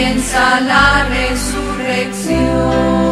comienza la resurrección.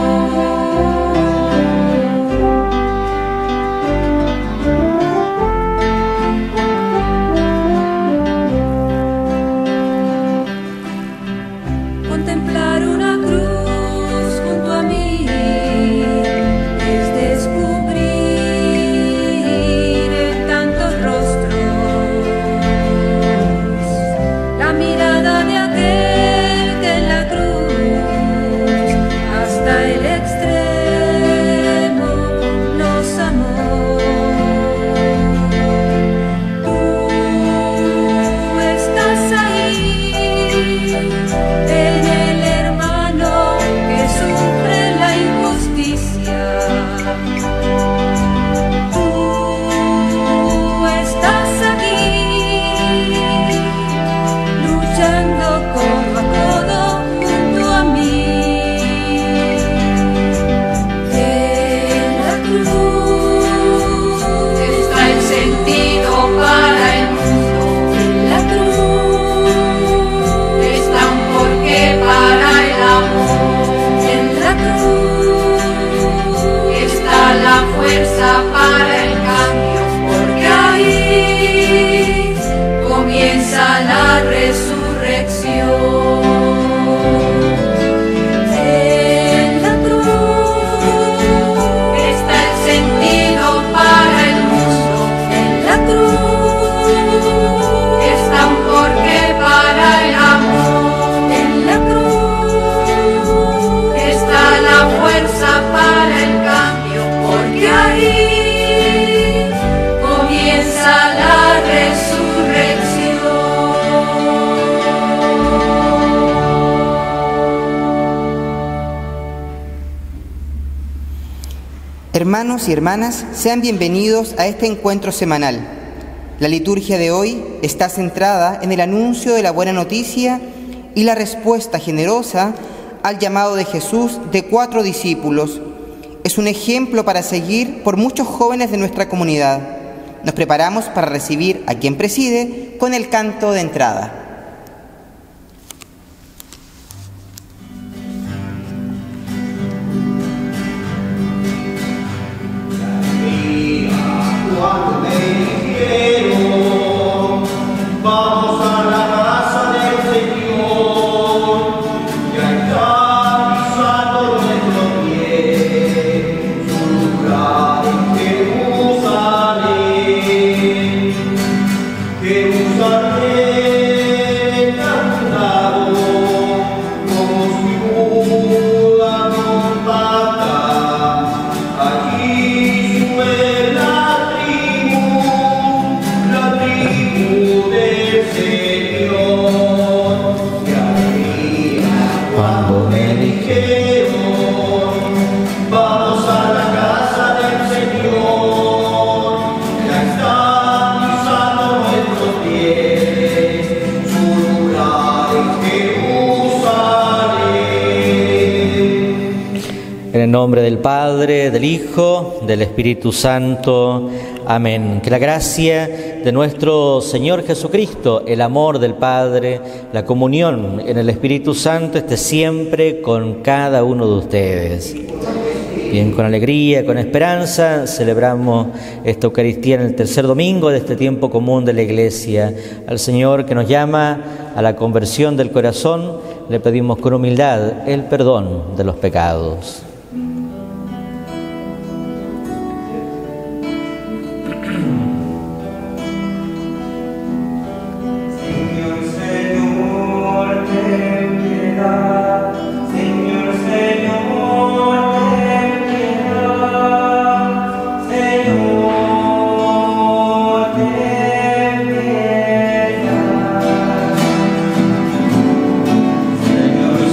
Hermanos y hermanas, sean bienvenidos a este encuentro semanal. La liturgia de hoy está centrada en el anuncio de la buena noticia y la respuesta generosa al llamado de Jesús de 4 discípulos. Es un ejemplo para seguir por muchos jóvenes de nuestra comunidad. Nos preparamos para recibir a quien preside con el canto de entrada. En el nombre del Padre, del Hijo, del Espíritu Santo. Amén. Que la gracia de nuestro Señor Jesucristo, el amor del Padre, la comunión en el Espíritu Santo esté siempre con cada uno de ustedes. Bien, con alegría, con esperanza, celebramos esta Eucaristía en el tercer domingo de este tiempo común de la Iglesia. Al Señor que nos llama a la conversión del corazón, le pedimos con humildad el perdón de los pecados.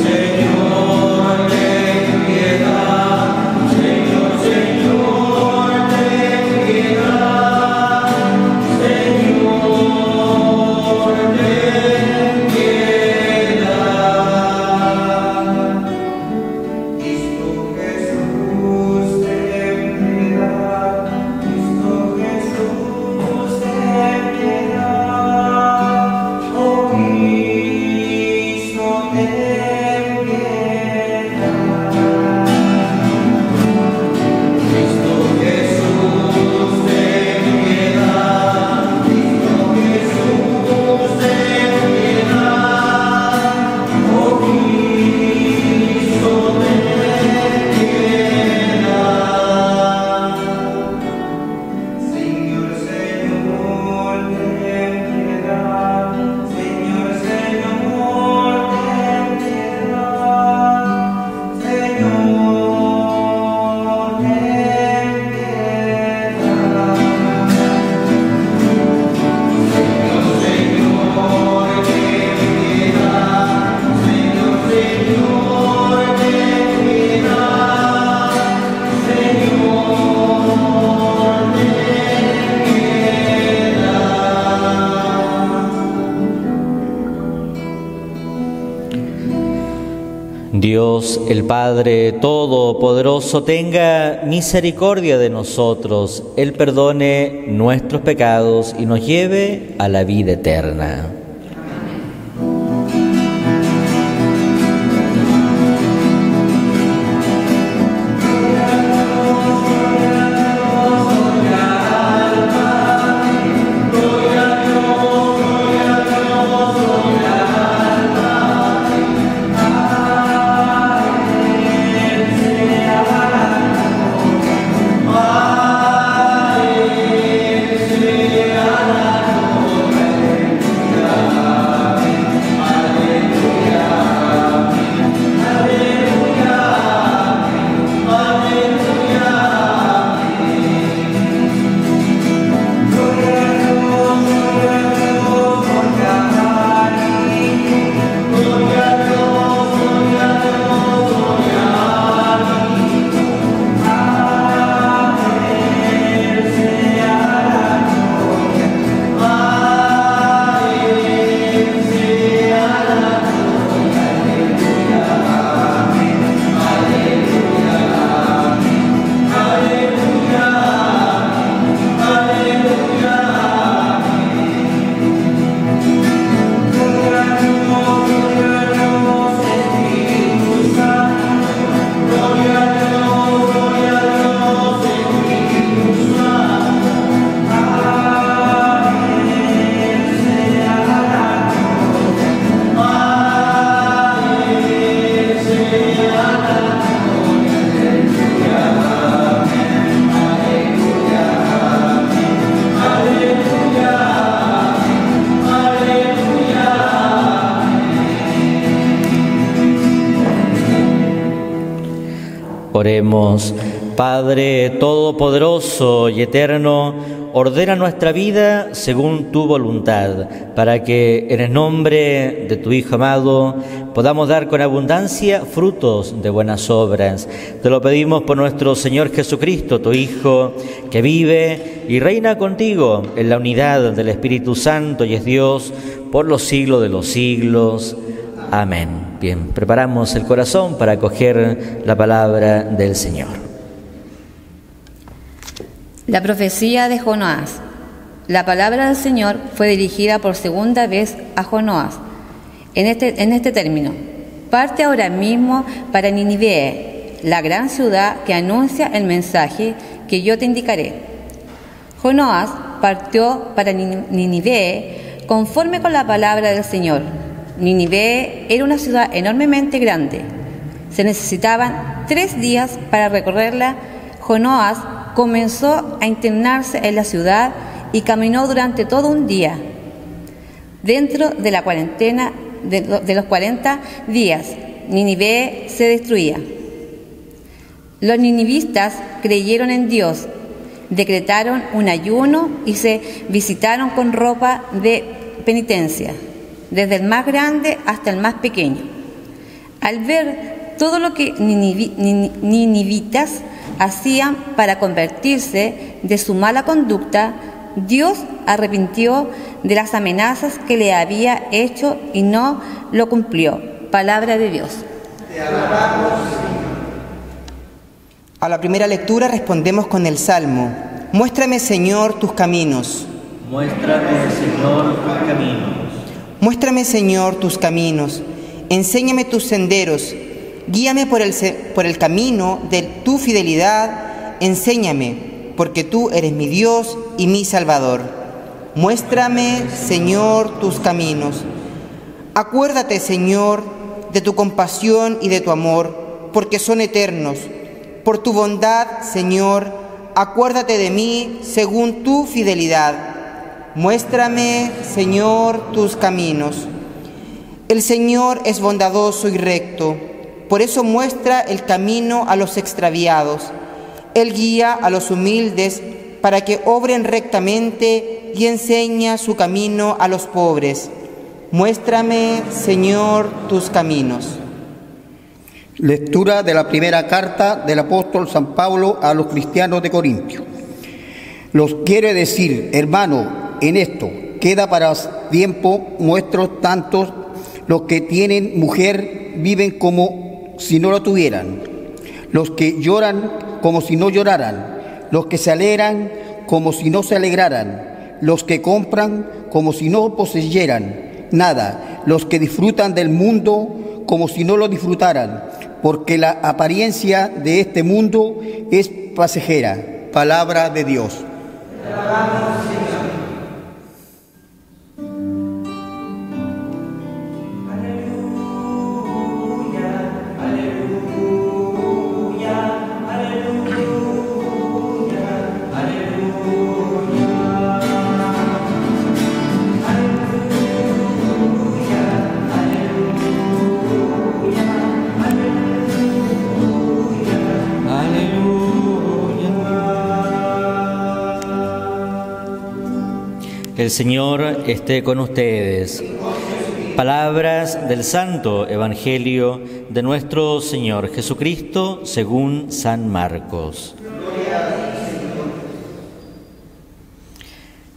Señor, ten piedad. Dios, el Padre Todopoderoso, tenga misericordia de nosotros, Él perdone nuestros pecados y nos lleve a la vida eterna. Oremos. Padre Todopoderoso y Eterno, ordena nuestra vida según tu voluntad, para que en el nombre de tu Hijo amado podamos dar con abundancia frutos de buenas obras. Te lo pedimos por nuestro Señor Jesucristo, tu Hijo, que vive y reina contigo en la unidad del Espíritu Santo y es Dios por los siglos de los siglos. Amén. Bien, preparamos el corazón para acoger la palabra del Señor. La profecía de Jonás. La palabra del Señor fue dirigida por segunda vez a Jonás en este término: parte ahora mismo para Nínive, la gran ciudad que anuncia el mensaje que yo te indicaré. Jonás partió para Nínive conforme con la palabra del Señor. Nínive era una ciudad enormemente grande. Se necesitaban 3 días para recorrerla. Jonás comenzó a internarse en la ciudad y caminó durante todo un día. Dentro de la cuarentena de los 40 días, Nínive se destruía. Los ninivistas creyeron en Dios, decretaron un ayuno y se visitaron con ropa de penitencia, desde el más grande hasta el más pequeño. Al ver todo lo que ninivitas hacían para convertirse de su mala conducta, Dios arrepintió de las amenazas que le había hecho y no lo cumplió. Palabra de Dios. Te alabamos, Señor. A la primera lectura respondemos con el Salmo: Muéstrame, Señor, tus caminos. Muéstrame, Señor, tus caminos. Muéstrame, Señor, tus caminos. Enséñame tus senderos. Guíame por el camino de tu fidelidad. Enséñame, porque tú eres mi Dios y mi Salvador. Muéstrame, Señor, tus caminos. Acuérdate, Señor, de tu compasión y de tu amor, porque son eternos. Por tu bondad, Señor, acuérdate de mí según tu fidelidad. Muéstrame, Señor, tus caminos. El Señor es bondadoso y recto, por eso muestra el camino a los extraviados. Él guía a los humildes para que obren rectamente y enseña su camino a los pobres. Muéstrame, Señor, tus caminos. Lectura de la primera carta del apóstol San Pablo a los cristianos de Corintio. Los quiere decir, hermano, en esto queda para tiempo nuestros tantos los que tienen mujer viven como si no lo tuvieran, los que lloran como si no lloraran, los que se alegran como si no se alegraran, los que compran como si no poseyeran nada, los que disfrutan del mundo como si no lo disfrutaran, porque la apariencia de este mundo es pasajera. Palabra de Dios. El Señor esté con ustedes. Palabras del Santo Evangelio de nuestro Señor Jesucristo según San Marcos.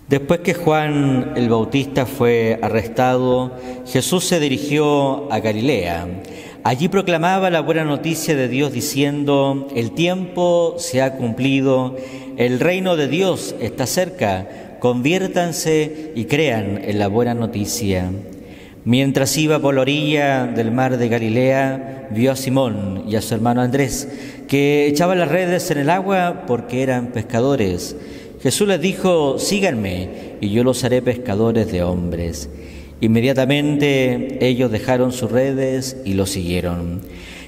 Después que Juan el Bautista fue arrestado, Jesús se dirigió a Galilea. Allí proclamaba la buena noticia de Dios diciendo: el tiempo se ha cumplido, el reino de Dios está cerca. Conviértanse y crean en la buena noticia. Mientras iba por la orilla del mar de Galilea, vio a Simón y a su hermano Andrés, que echaban las redes en el agua porque eran pescadores. Jesús les dijo: síganme, y yo los haré pescadores de hombres. Inmediatamente ellos dejaron sus redes y lo siguieron.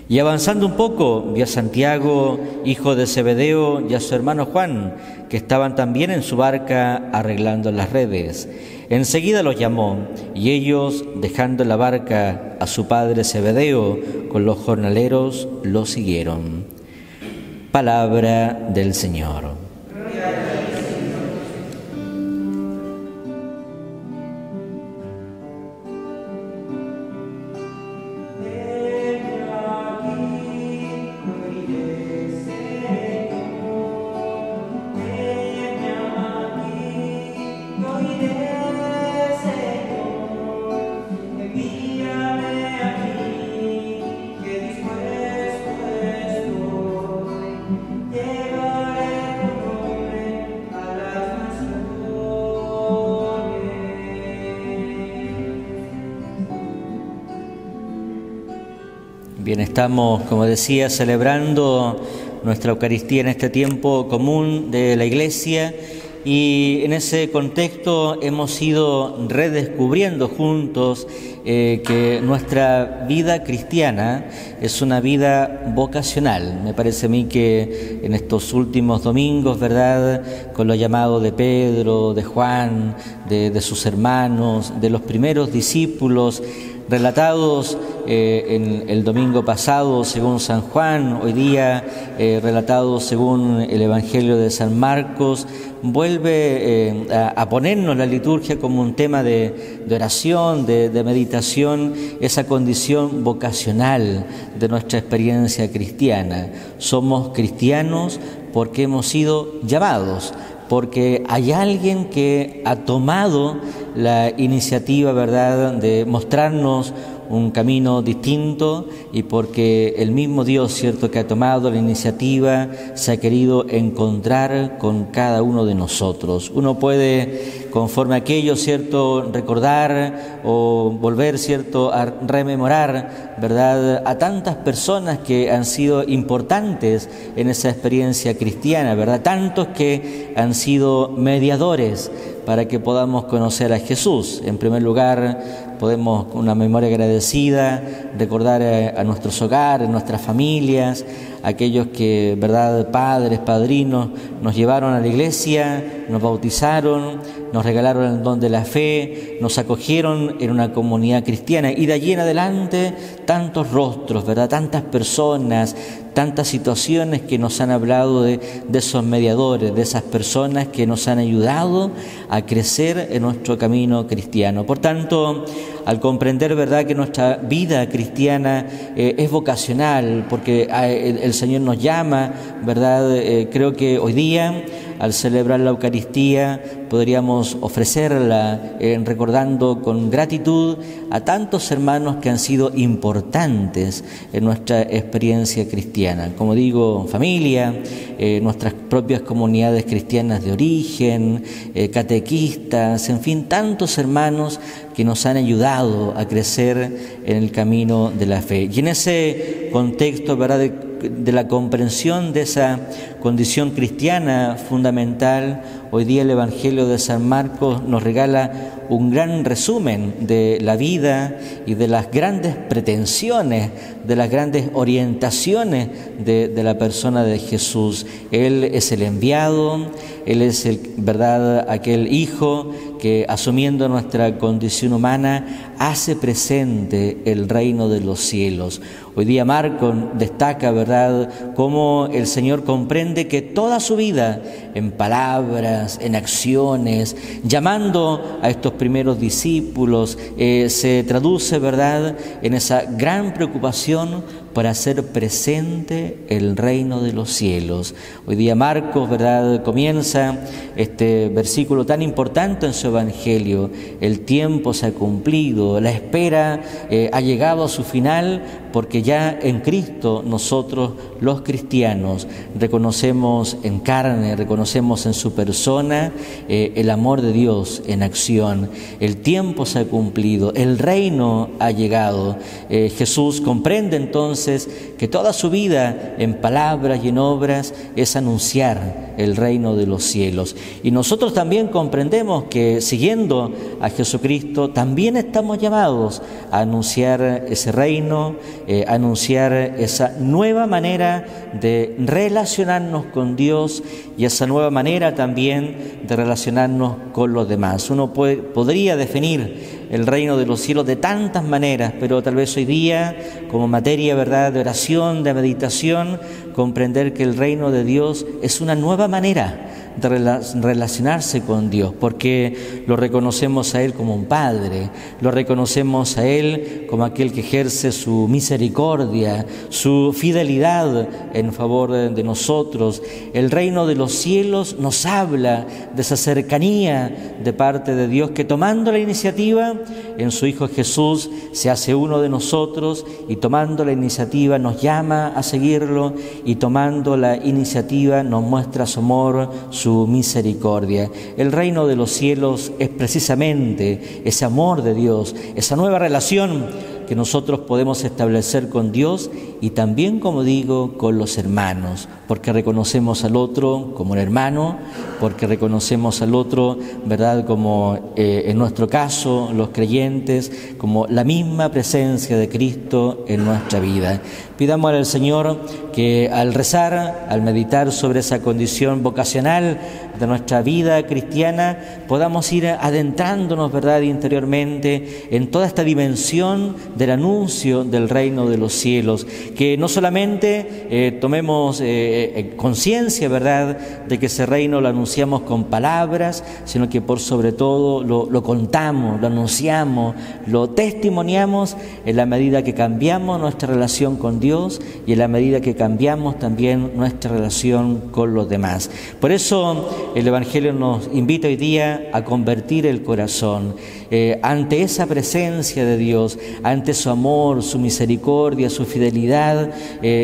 Y avanzando un poco, vio a Santiago, hijo de Zebedeo, y a su hermano Juan, que estaban también en su barca arreglando las redes. Enseguida los llamó, y ellos, dejando la barca a su padre Zebedeo con los jornaleros, lo siguieron. Palabra del Señor. Bien, estamos, como decía, celebrando nuestra Eucaristía en este tiempo común de la Iglesia, y en ese contexto hemos ido redescubriendo juntos que nuestra vida cristiana es una vida vocacional. Me parece a mí que en estos últimos domingos, ¿verdad?, con los llamados de Pedro, de Juan, de sus hermanos, de los primeros discípulos, relatados en el domingo pasado según San Juan, hoy día relatados según el Evangelio de San Marcos, vuelve a ponernos la liturgia como un tema de oración, de meditación, esa condición vocacional de nuestra experiencia cristiana. Somos cristianos porque hemos sido llamados, porque hay alguien que ha tomado la iniciativa, ¿verdad?, de mostrarnos un camino distinto, y porque el mismo Dios, cierto, que ha tomado la iniciativa, se ha querido encontrar con cada uno de nosotros. Uno puede, conforme a aquello, cierto, recordar o volver, cierto, a rememorar, ¿verdad?, a tantas personas que han sido importantes en esa experiencia cristiana, ¿verdad?, tantos que han sido mediadores para que podamos conocer a Jesús. En primer lugar, podemos, con una memoria agradecida, recordar a nuestros hogares, nuestras familias, aquellos que, ¿verdad?, padres, padrinos, nos llevaron a la iglesia, nos bautizaron, nos regalaron el don de la fe, nos acogieron en una comunidad cristiana, y de allí en adelante tantos rostros, ¿verdad?, tantas personas, tantas situaciones que nos han hablado de esos mediadores, de esas personas que nos han ayudado a crecer en nuestro camino cristiano. Por tanto, al comprender, ¿verdad?, que nuestra vida cristiana es vocacional, porque el Señor nos llama, ¿verdad?, creo que hoy día al celebrar la Eucaristía, podríamos ofrecerla recordando con gratitud a tantos hermanos que han sido importantes en nuestra experiencia cristiana. Como digo, familia, nuestras propias comunidades cristianas de origen, catequistas, en fin, tantos hermanos que nos han ayudado a crecer en el camino de la fe. Y en ese contexto, ¿verdad?, de la comprensión de esa condición cristiana fundamental, hoy día el Evangelio de San Marcos nos regala un gran resumen de la vida y de las grandes pretensiones, de las grandes orientaciones de la persona de Jesús. Él es el enviado, Él es ¿verdad?, aquel Hijo que, asumiendo nuestra condición humana, hace presente el reino de los cielos. Hoy día Marcos destaca, ¿verdad?, cómo el Señor comprende que toda su vida, en palabras, en acciones, llamando a estos primeros discípulos, se traduce, ¿verdad?, en esa gran preocupación para hacer presente el reino de los cielos. Hoy día Marcos, ¿verdad?, comienza este versículo tan importante en su Evangelio. El tiempo se ha cumplido, la espera ha llegado a su final, porque ya en Cristo nosotros, los cristianos, reconocemos en carne, reconocemos en su persona el amor de Dios en acción. El tiempo se ha cumplido, el reino ha llegado. Jesús comprende entonces que toda su vida, en palabras y en obras, es anunciar el reino de los cielos. Y nosotros también comprendemos que, siguiendo a Jesucristo, también estamos llamados a anunciar ese reino, a anunciar esa nueva manera de relacionarnos con Dios y esa nueva manera también de relacionarnos con los demás. Uno podría definir el reino de los cielos de tantas maneras, pero tal vez hoy día, como materia, ¿verdad?, de oración, de meditación, comprender que el reino de Dios es una nueva manera de relacionarse con Dios, porque lo reconocemos a Él como un Padre, lo reconocemos a Él como aquel que ejerce su misericordia, su fidelidad en favor de nosotros. El reino de los cielos nos habla de esa cercanía de parte de Dios, que, tomando la iniciativa en su Hijo Jesús, se hace uno de nosotros, y tomando la iniciativa nos llama a seguirlo, y tomando la iniciativa nos muestra su amor, su misericordia. El reino de los cielos es precisamente ese amor de Dios, esa nueva relación que nosotros podemos establecer con Dios y también, como digo, con los hermanos, porque reconocemos al otro como un hermano, porque reconocemos al otro, ¿verdad?, como en nuestro caso, los creyentes, como la misma presencia de Cristo en nuestra vida. Pidamos al Señor que, al rezar, al meditar sobre esa condición vocacional de nuestra vida cristiana, podamos ir adentrándonos, ¿verdad?, interiormente en toda esta dimensión del anuncio del reino de los cielos, que no solamente tomemos conciencia, ¿verdad?, de que ese reino lo anunciamos con palabras, sino que por sobre todo lo contamos, lo anunciamos, lo testimoniamos en la medida que cambiamos nuestra relación con Dios y en la medida que cambiamos también nuestra relación con los demás. Por eso el Evangelio nos invita hoy día a convertir el corazón ante esa presencia de Dios, ante su amor, su misericordia, su fidelidad.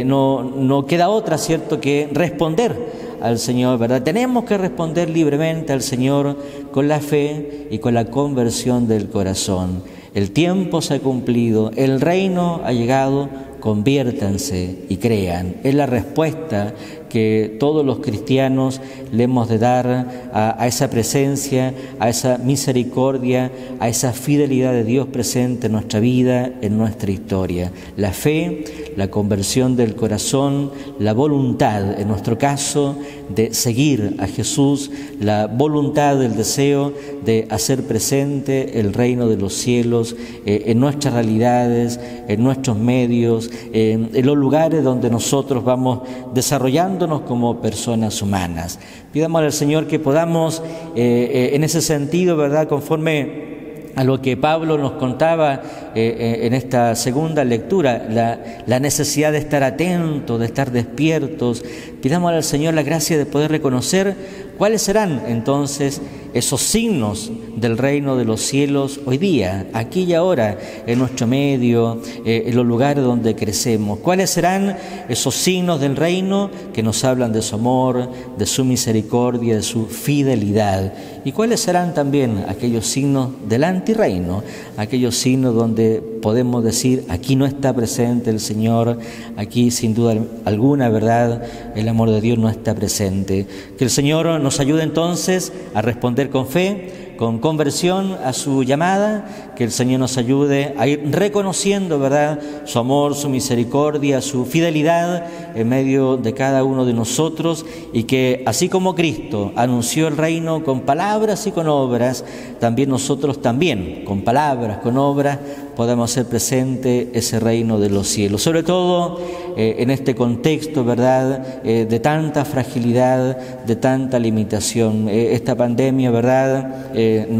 No queda otra, ¿cierto?, que responder al Señor, ¿verdad? Tenemos que responder libremente al Señor con la fe y con la conversión del corazón. El tiempo se ha cumplido, el reino ha llegado, conviértanse y crean. Es la respuesta que todos los cristianos le hemos de dar a esa presencia, a esa misericordia, a esa fidelidad de Dios presente en nuestra vida, en nuestra historia. La fe, la conversión del corazón, la voluntad, en nuestro caso, de seguir a Jesús, la voluntad, el deseo de hacer presente el reino de los cielos en nuestras realidades, en nuestros medios, en los lugares donde nosotros vamos desarrollándonos como personas humanas. Pidamos al Señor que podamos, en ese sentido, ¿verdad?, conforme a lo que Pablo nos contaba en esta segunda lectura, la necesidad de estar atentos, de estar despiertos. Pidamos al Señor la gracia de poder reconocer ¿Cuáles serán entonces esos signos del reino de los cielos hoy día, aquí y ahora, en nuestro medio, en los lugares donde crecemos? ¿Cuáles serán esos signos del reino que nos hablan de su amor, de su misericordia, de su fidelidad? ¿Y cuáles serán también aquellos signos del antirreino, aquellos signos donde podemos decir, aquí no está presente el Señor, aquí sin duda alguna, ¿verdad?, el amor de Dios no está presente? Que el Señor nos ayude entonces a responder con fe, con conversión a su llamada, que el Señor nos ayude a ir reconociendo, ¿verdad?, su amor, su misericordia, su fidelidad en medio de cada uno de nosotros, y que así como Cristo anunció el reino con palabras y con obras, también nosotros también, con palabras, con obras, podamos hacer presente ese reino de los cielos. Sobre todo en este contexto, ¿verdad?, de tanta fragilidad, de tanta limitación. Esta pandemia, ¿verdad?,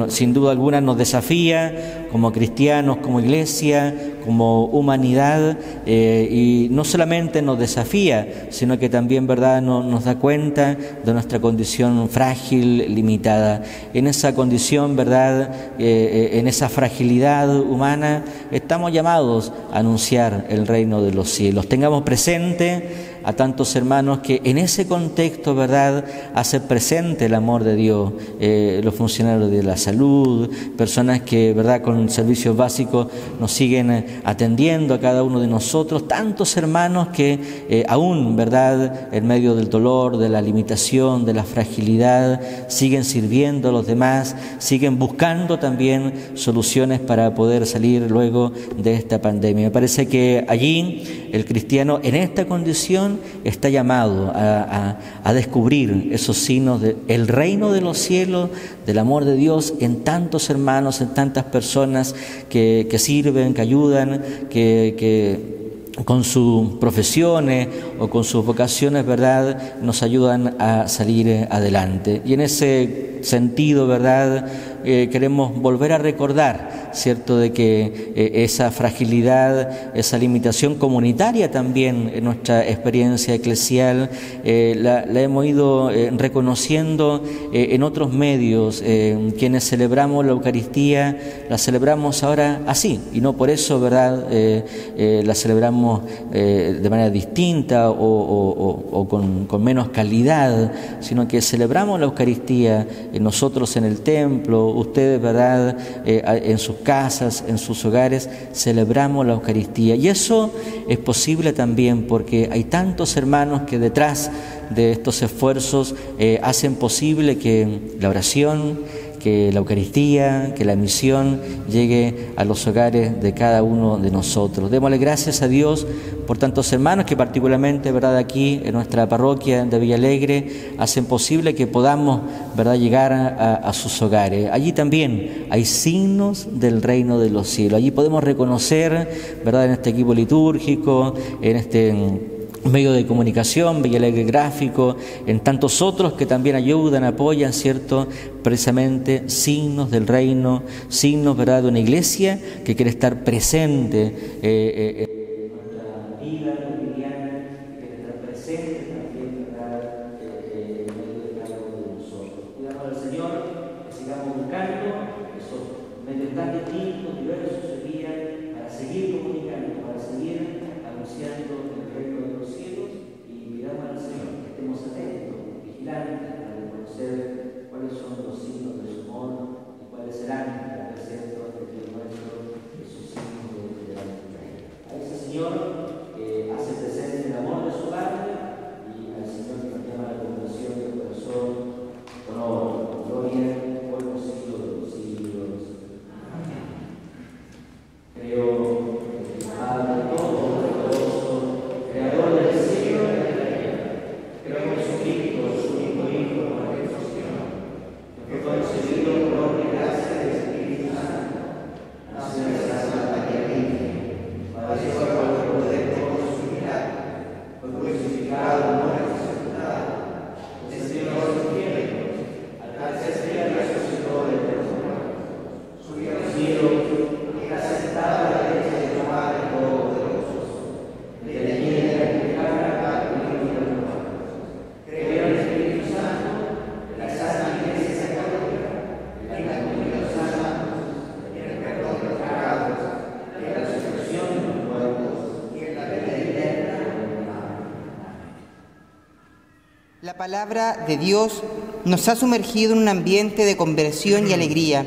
sin duda alguna nos desafía como cristianos, como iglesia, como humanidad, y no solamente nos desafía, sino que también, ¿verdad?, nos da cuenta de nuestra condición frágil, limitada. En esa condición, ¿verdad?, en esa fragilidad humana, estamos llamados a anunciar el reino de los cielos. Tengamos presente a tantos hermanos que en ese contexto, ¿verdad?, hace presente el amor de Dios, los funcionarios de la salud, personas que, ¿verdad?, con servicios básicos nos siguen atendiendo a cada uno de nosotros, tantos hermanos que aún, ¿verdad?, en medio del dolor, de la limitación, de la fragilidad, siguen sirviendo a los demás, siguen buscando también soluciones para poder salir luego de esta pandemia. Me parece que allí el cristiano en esta condición está llamado a descubrir esos signos del reino de los cielos, del amor de Dios en tantos hermanos, en tantas personas que sirven, que ayudan, que con sus profesiones o con sus vocaciones, ¿verdad?, nos ayudan a salir adelante. Y en ese sentido, ¿verdad?, queremos volver a recordar, ¿cierto?, de que esa fragilidad, esa limitación comunitaria también en nuestra experiencia eclesial, la hemos ido reconociendo en otros medios. Quienes celebramos la Eucaristía, la celebramos ahora así, y no por eso, ¿verdad?, la celebramos de manera distinta o con menos calidad, sino que celebramos la Eucaristía nosotros en el templo, ustedes, ¿verdad?, en sus casas, en sus hogares, celebramos la Eucaristía. Y eso es posible también porque hay tantos hermanos que detrás de estos esfuerzos hacen posible que la oración, que la Eucaristía, que la misión llegue a los hogares de cada uno de nosotros. Démosle gracias a Dios por tantos hermanos que particularmente, ¿verdad?, aquí en nuestra parroquia de Villalegre hacen posible que podamos, ¿verdad?, llegar a sus hogares. Allí también hay signos del reino de los cielos. Allí podemos reconocer, ¿verdad?, en este equipo litúrgico, en este medio de comunicación, Villalegre Gráfico, en tantos otros que también ayudan, apoyan, ¿cierto?, precisamente signos del reino, signos, ¿verdad?, de una iglesia que quiere estar presente en nuestra vida cotidiana, que quiere estar presente también, ¿verdad?, en medio de cada uno de nosotros. Pidamos al Señor que sigamos buscando esos medios tan distintos, diversos hoy día, para seguir comunicando, para seguir anunciando el reino de los cielos, y pidamos al Señor que estemos atentos, vigilantes, para reconocer cuáles son los signos de su amor y cuáles serán, para presente ante Dios nuestro, esos signos de la reino. A ese Señor que hace presente el amor de su Padre, y al Señor que nos llama a la conversión del corazón, honor, gloria, por los siglos de los siglos. Amén. Creo en el Padre Todopoderoso, Creador del cielo y de la tierra. Creo en Jesucristo, su único Hijo, por perfección, que fue concebido por obra y gracia del Espíritu Santo, nació de la Santa María Virgen, padeció por el poder de su milagro, fue crucificado, muerto y sepultado, descendió a los cielos, al tercer día resucitó de entre los muertos, subió al cielo y está sentado a la derecha de su Padre Todopoderoso. Desde allí de la creo en el Espíritu Santo, de la La palabra de Dios nos ha sumergido en un ambiente de conversión y alegría.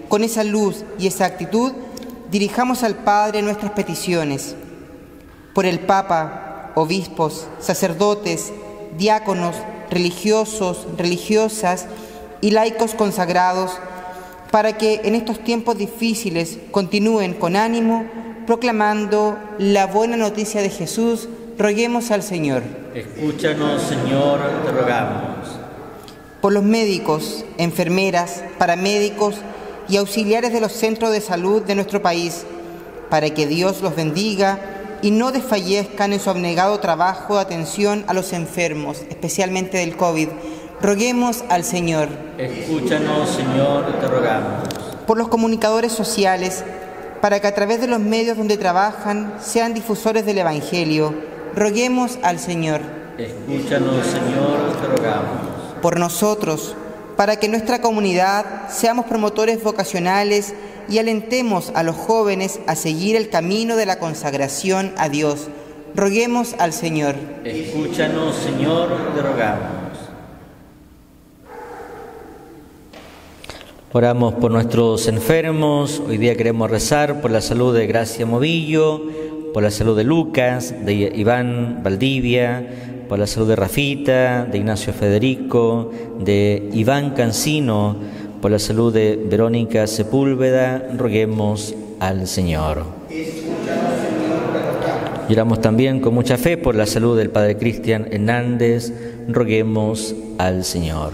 Con esa luz y esa actitud, dirijamos al Padre nuestras peticiones. Por el Papa, obispos, sacerdotes, diáconos, religiosos, religiosas y laicos consagrados, para que en estos tiempos difíciles continúen con ánimo proclamando la buena noticia de Jesús, roguemos al Señor. Escúchanos, Señor, te rogamos. Por los médicos, enfermeras, paramédicos y auxiliares de los centros de salud de nuestro país, para que Dios los bendiga y no desfallezcan en su abnegado trabajo de atención a los enfermos, especialmente del COVID. Roguemos al Señor. Escúchanos, Señor, te rogamos. Por los comunicadores sociales, para que a través de los medios donde trabajan sean difusores del Evangelio. Roguemos al Señor. Escúchanos, Señor, te rogamos. Por nosotros, para que en nuestra comunidad seamos promotores vocacionales y alentemos a los jóvenes a seguir el camino de la consagración a Dios. Roguemos al Señor. Escúchanos, Señor, te rogamos. Oramos por nuestros enfermos. Hoy día queremos rezar por la salud de Gracia Movillo, por la salud de Lucas, de Iván Valdivia, por la salud de Rafita, de Ignacio Federico, de Iván Cancino, por la salud de Verónica Sepúlveda. Roguemos al Señor. Y oramos también con mucha fe por la salud del Padre Cristian Hernández. Roguemos al Señor.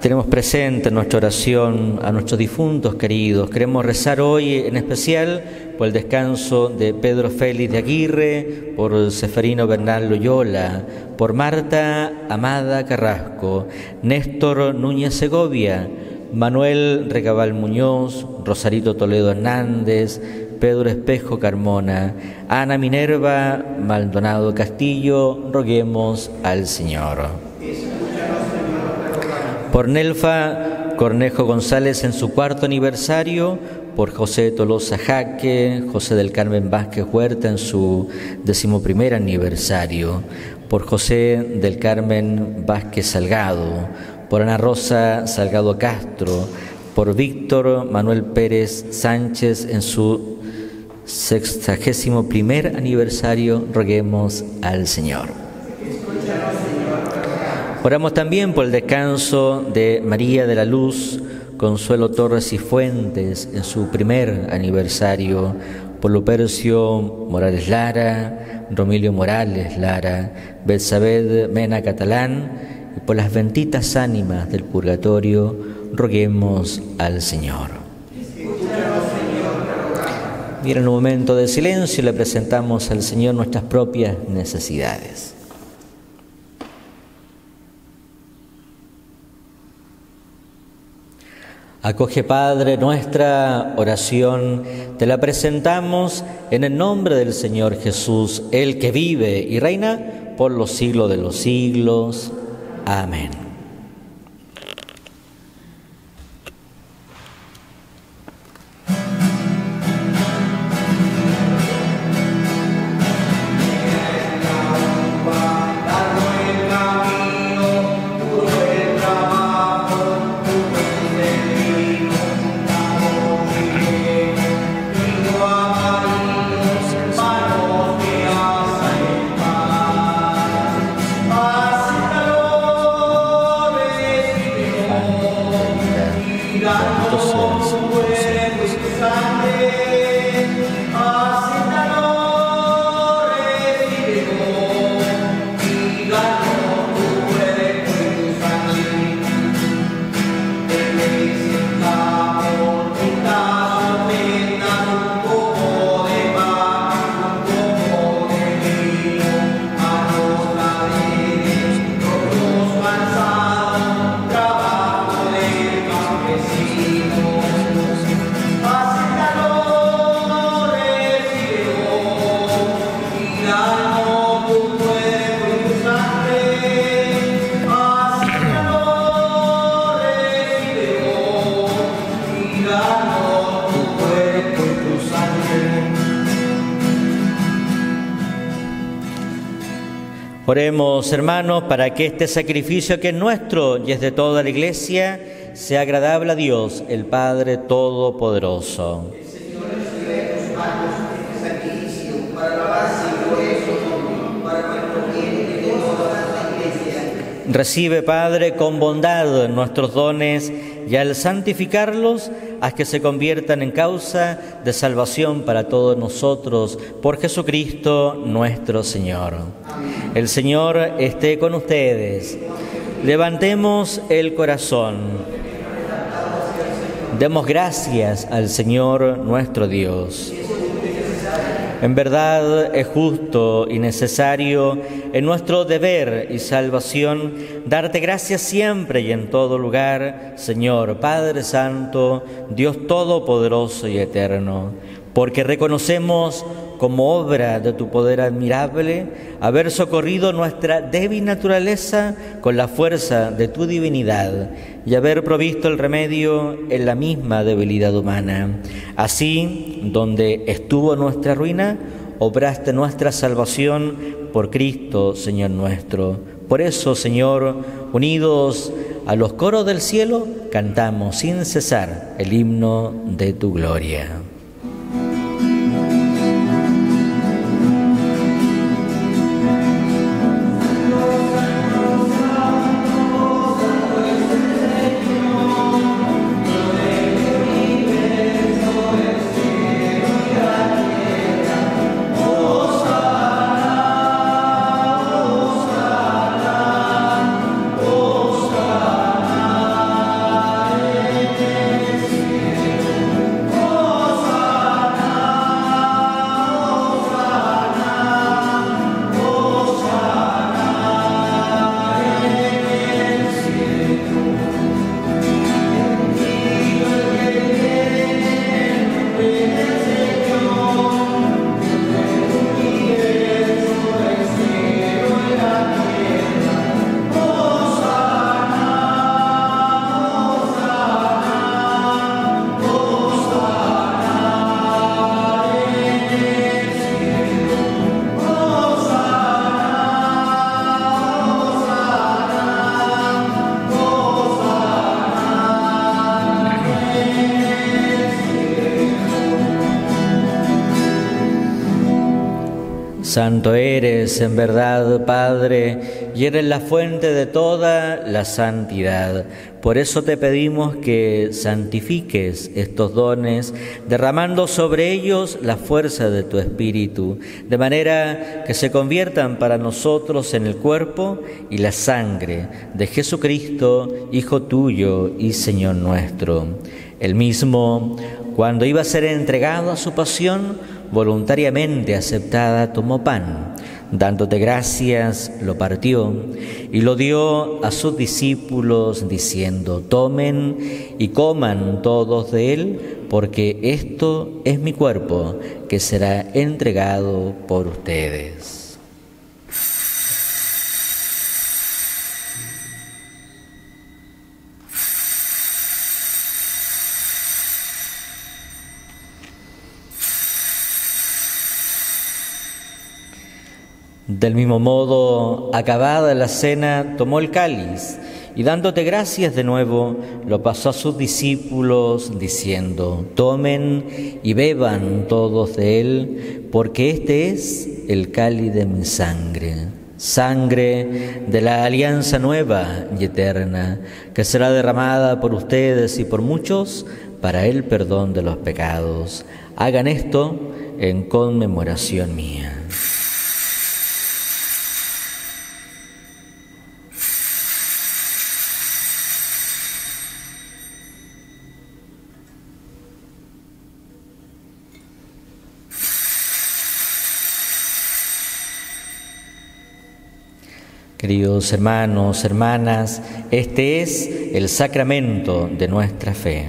Tenemos presente en nuestra oración a nuestros difuntos queridos. Queremos rezar hoy en especial por el descanso de Pedro Félix de Aguirre, por Seferino Bernal Loyola, por Marta Amada Carrasco, Néstor Núñez Segovia, Manuel Recabal Muñoz, Rosarito Toledo Hernández, Pedro Espejo Carmona, Ana Minerva Maldonado Castillo. Roguemos al Señor. Por Nelfa Cornejo González en su 4º aniversario, por José Tolosa Jaque, José del Carmen Vázquez Huerta en su 11º aniversario, por José del Carmen Vázquez Salgado, por Ana Rosa Salgado Castro, por Víctor Manuel Pérez Sánchez en su 61º aniversario. Roguemos al Señor. Oramos también por el descanso de María de la Luz Consuelo Torres y Fuentes en su 1er aniversario, por Lupercio Morales Lara, Romilio Morales Lara, Belsabed Mena Catalán, y por las benditas ánimas del purgatorio. Roguemos al Señor. Y en un momento de silencio le presentamos al Señor nuestras propias necesidades. Acoge, Padre, nuestra oración, te la presentamos en el nombre del Señor Jesús, el que vive y reina por los siglos de los siglos. Amén. Oremos, hermanos, para que este sacrificio que es nuestro y es de toda la Iglesia sea agradable a Dios, el Padre Todopoderoso. El Señor recibe de tus manos este sacrificio para la base y glorioso nombre, para nuestro bien y de toda la Iglesia. Recibe, Padre, con bondad nuestros dones y al santificarlos, haz que se conviertan en causa de salvación para todos nosotros, por Jesucristo nuestro Señor. Amén. El Señor esté con ustedes. Levantemos el corazón. Demos gracias al Señor nuestro Dios. En verdad es justo y necesario, en nuestro deber y salvación, darte gracias siempre y en todo lugar, Señor Padre Santo, Dios Todopoderoso y Eterno, porque reconocemos como obra de tu poder admirable haber socorrido nuestra débil naturaleza con la fuerza de tu divinidad y haber provisto el remedio en la misma debilidad humana. Así, donde estuvo nuestra ruina, obraste nuestra salvación por Cristo, Señor nuestro. Por eso, Señor, unidos a los coros del cielo, cantamos sin cesar el himno de tu gloria. Santo eres, en verdad, Padre, y eres la fuente de toda la santidad. Por eso te pedimos que santifiques estos dones, derramando sobre ellos la fuerza de tu Espíritu, de manera que se conviertan para nosotros en el cuerpo y la sangre de Jesucristo, Hijo tuyo y Señor nuestro. El mismo, cuando iba a ser entregado a su pasión, voluntariamente aceptada, tomó pan, dándote gracias, lo partió y lo dio a sus discípulos, diciendo: tomen y coman todos de él, porque esto es mi cuerpo, que será entregado por ustedes. Del mismo modo, acabada la cena, tomó el cáliz y dándote gracias de nuevo, lo pasó a sus discípulos, diciendo: tomen y beban todos de él, porque este es el cáliz de mi sangre, sangre de la alianza nueva y eterna, que será derramada por ustedes y por muchos para el perdón de los pecados. Hagan esto en conmemoración mía. Queridos hermanos, hermanas, este es el sacramento de nuestra fe.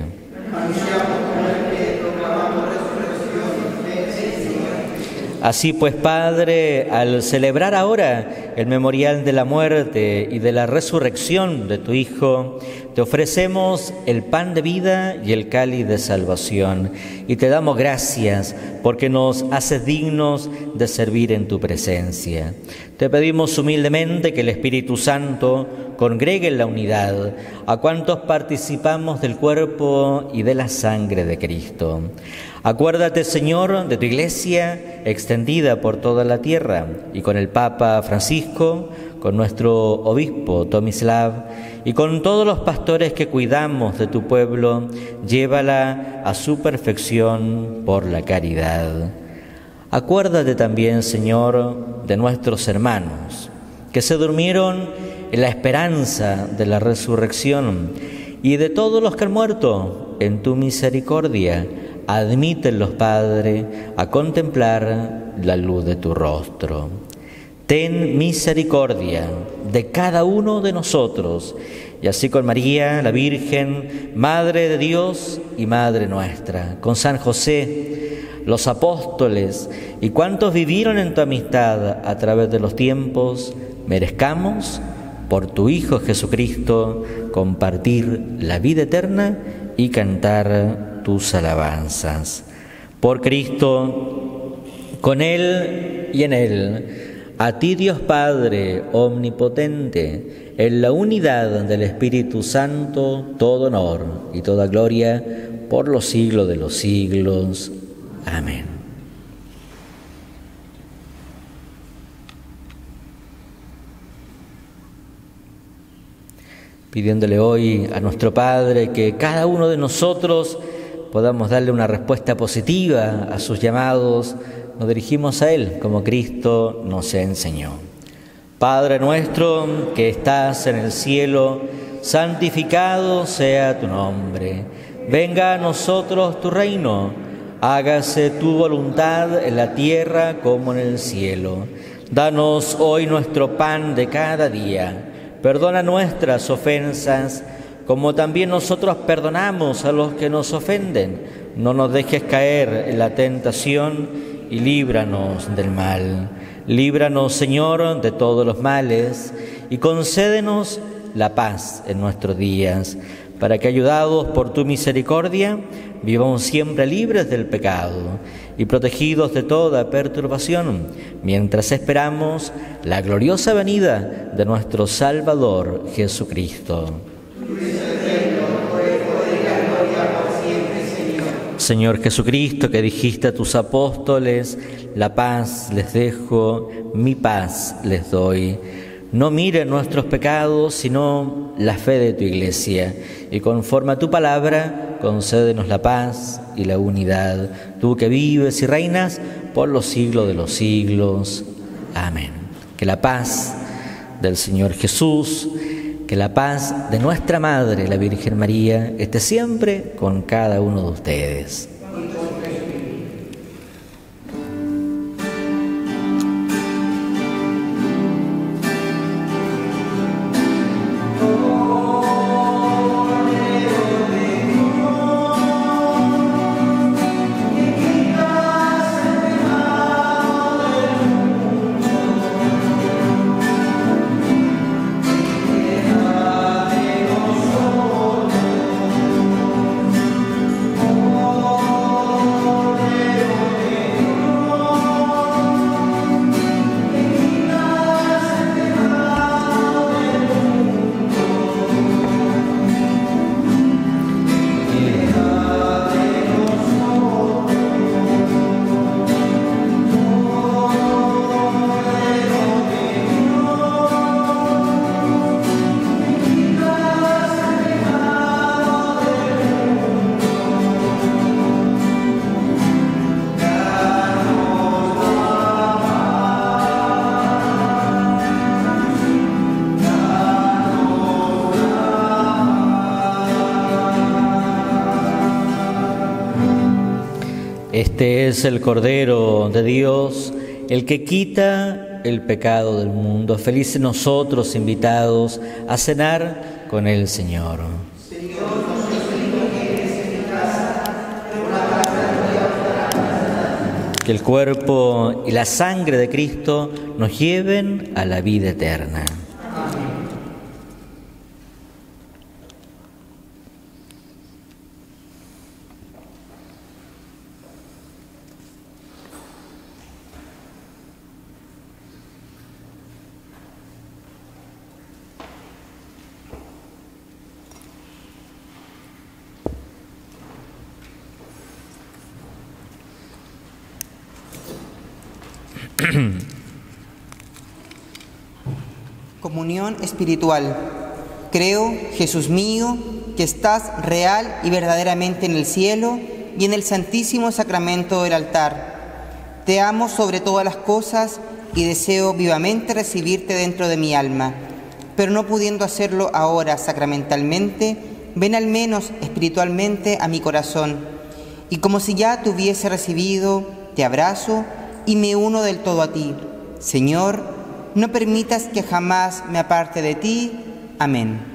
Así pues, Padre, al celebrar ahora el memorial de la muerte y de la resurrección de tu Hijo, te ofrecemos el pan de vida y el cáliz de salvación, y te damos gracias porque nos haces dignos de servir en tu presencia. Te pedimos humildemente que el Espíritu Santo congregue en la unidad a cuantos participamos del cuerpo y de la sangre de Cristo. Acuérdate, Señor, de tu Iglesia extendida por toda la tierra, y con el Papa Francisco, con nuestro obispo Tomislav y con todos los pastores que cuidamos de tu pueblo, llévala a su perfección por la caridad. Acuérdate también, Señor, de nuestros hermanos que se durmieron en la esperanza de la resurrección, y de todos los que han muerto en tu misericordia. Admítelos, Padre, a contemplar la luz de tu rostro. Ten misericordia de cada uno de nosotros, y así con María, la Virgen, Madre de Dios y Madre nuestra, con San José, los apóstoles y cuantos vivieron en tu amistad a través de los tiempos, merezcamos, por tu Hijo Jesucristo, compartir la vida eterna y cantar tus alabanzas. Por Cristo, con Él y en Él, a ti, Dios Padre omnipotente, en la unidad del Espíritu Santo, todo honor y toda gloria por los siglos de los siglos. Amén. Pidiéndole hoy a nuestro Padre que cada uno de nosotros podamos darle una respuesta positiva a sus llamados, nos dirigimos a Él como Cristo nos enseñó. Padre nuestro que estás en el cielo, santificado sea tu nombre. Venga a nosotros tu reino. Hágase tu voluntad en la tierra como en el cielo. Danos hoy nuestro pan de cada día. Perdona nuestras ofensas, como también nosotros perdonamos a los que nos ofenden. No nos dejes caer en la tentación y líbranos del mal. Líbranos, Señor, de todos los males, y concédenos la paz en nuestros días, para que, ayudados por tu misericordia, vivamos siempre libres del pecado y protegidos de toda perturbación, mientras esperamos la gloriosa venida de nuestro Salvador Jesucristo. Señor Jesucristo, que dijiste a tus apóstoles, la paz les dejo, mi paz les doy. No mires nuestros pecados, sino la fe de tu Iglesia, y conforme a tu palabra, concédenos la paz y la unidad, tú que vives y reinas por los siglos de los siglos. Amén. Que la paz del Señor Jesús, que la paz de nuestra Madre, la Virgen María, esté siempre con cada uno de ustedes. Este es el Cordero de Dios, el que quita el pecado del mundo. Felices nosotros invitados a cenar con el Señor. Que el cuerpo y la sangre de Cristo nos lleven a la vida eterna. Comunión espiritual. Creo, Jesús mío, que estás real y verdaderamente en el cielo y en el santísimo sacramento del altar. Te amo sobre todas las cosas y deseo vivamente recibirte dentro de mi alma, pero no pudiendo hacerlo ahora sacramentalmente, ven al menos espiritualmente a mi corazón, y como si ya te hubiese recibido, te abrazo y me uno del todo a ti. Señor, no permitas que jamás me aparte de ti. Amén.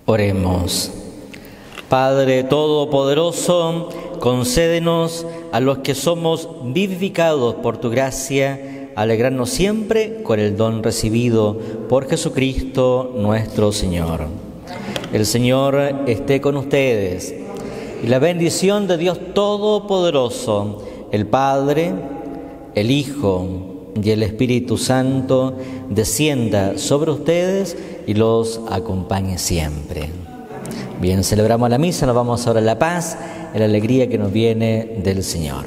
Oremos. Padre Todopoderoso, concédenos a los que somos vivificados por tu gracia, alegrarnos siempre con el don recibido por Jesucristo nuestro Señor. El Señor esté con ustedes, y la bendición de Dios Todopoderoso, el Padre, el Hijo y el Espíritu Santo descienda sobre ustedes y los acompañe siempre. Bien, celebramos la misa, nos vamos ahora a la paz, en la alegría que nos viene del Señor.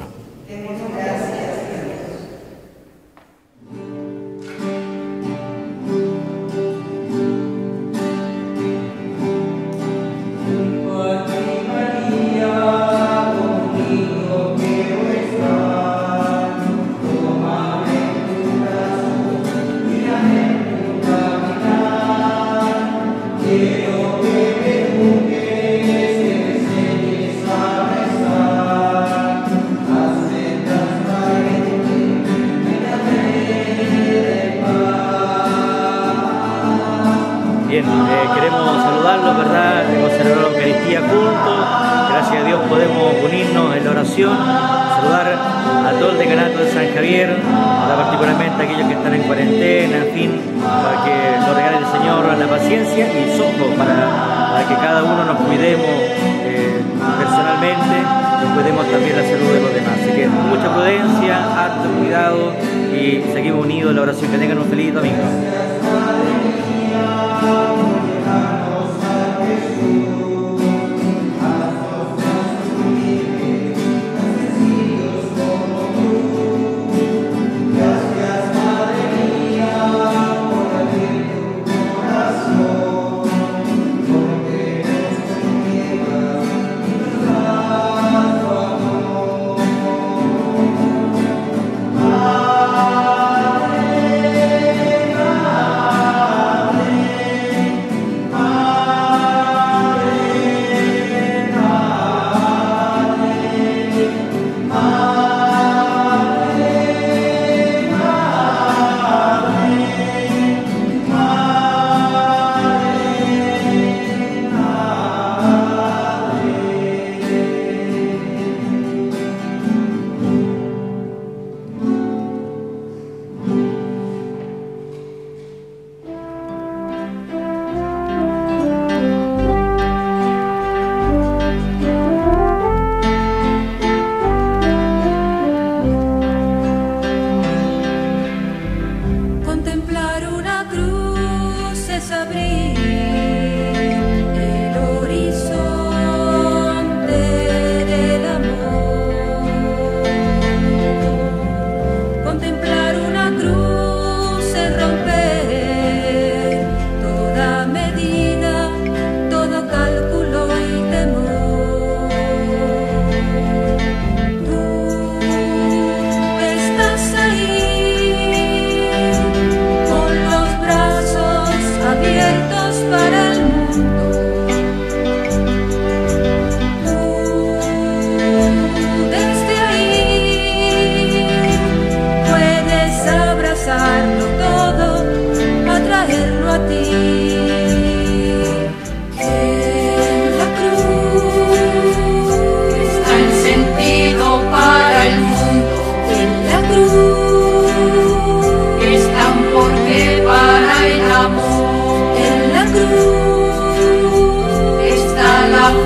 Bien, queremos saludarlos, ¿verdad? Hemos celebrado la Eucaristía juntos. Gracias a Dios podemos unirnos en la oración, saludar a todo el decanato de San Javier, particularmente a aquellos que están en cuarentena, en fin, para que nos regale el Señor la paciencia y socorro para que cada uno nos cuidemos personalmente, nos cuidemos también la salud de los demás. Así que mucha prudencia, harto cuidado y seguimos unidos en la oración. Que tengan un feliz domingo.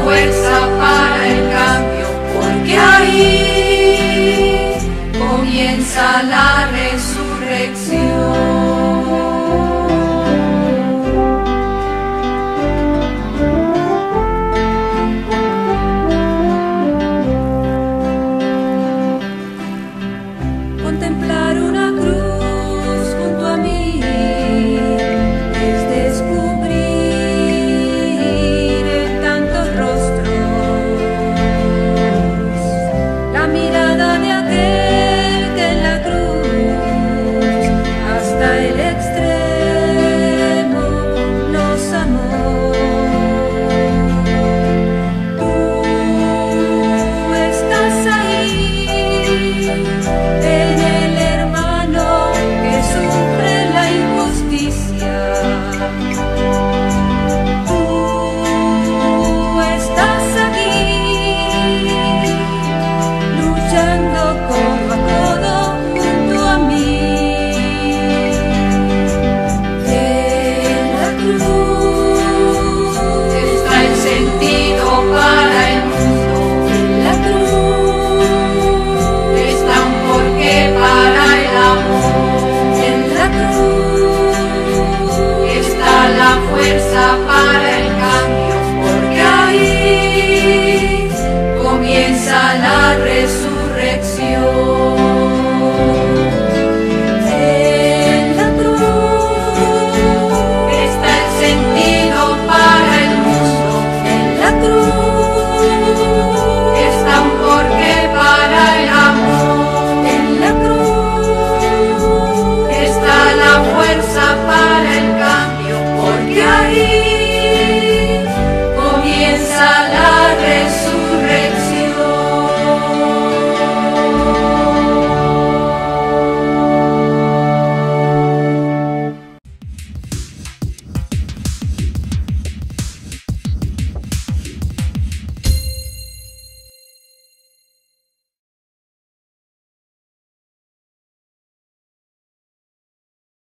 Fuerza para el cambio, porque ahí comienza la resurrección.